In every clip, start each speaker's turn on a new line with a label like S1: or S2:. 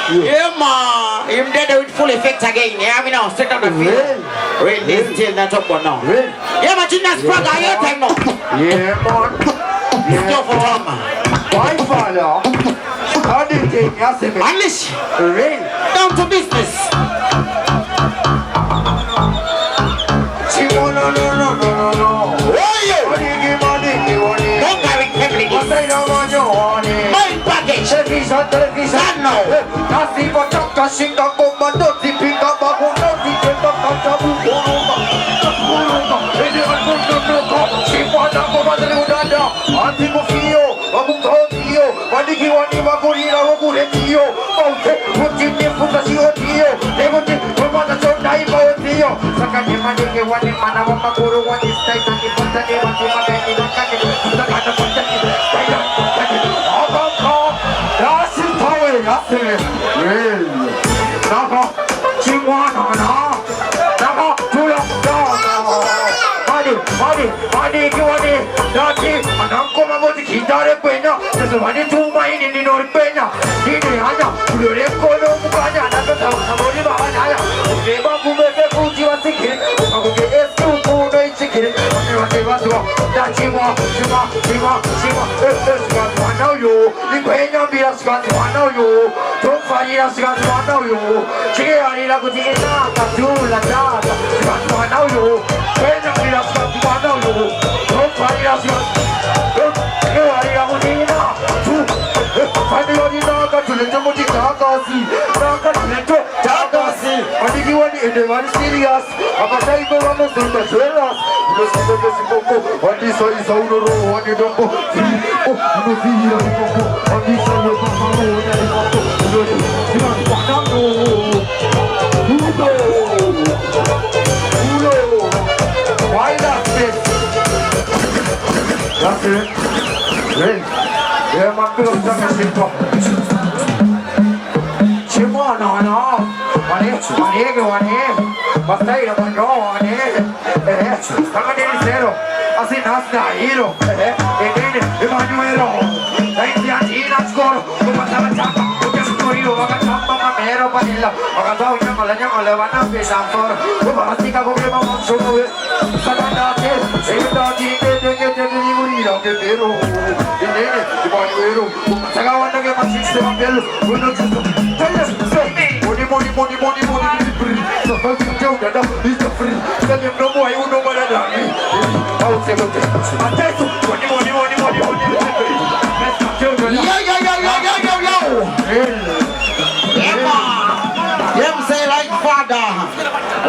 S1: Yeah, man. Him dead with full effect again. Yeah, we know. Sit on the field. Rain this till that up one now. Yeah, but you not sprung on your time now.
S2: Yeah, man.
S1: Go for Tom.
S2: My father. How do you take yourself?
S1: Unleash.
S2: Rain.
S1: Down to business.
S2: No.
S1: Oh, yeah. Don't carry heavily this. Mind package. That now.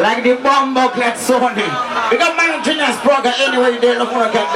S1: Like the bomb bucklet Sony. Because man genius program anyway they look like that.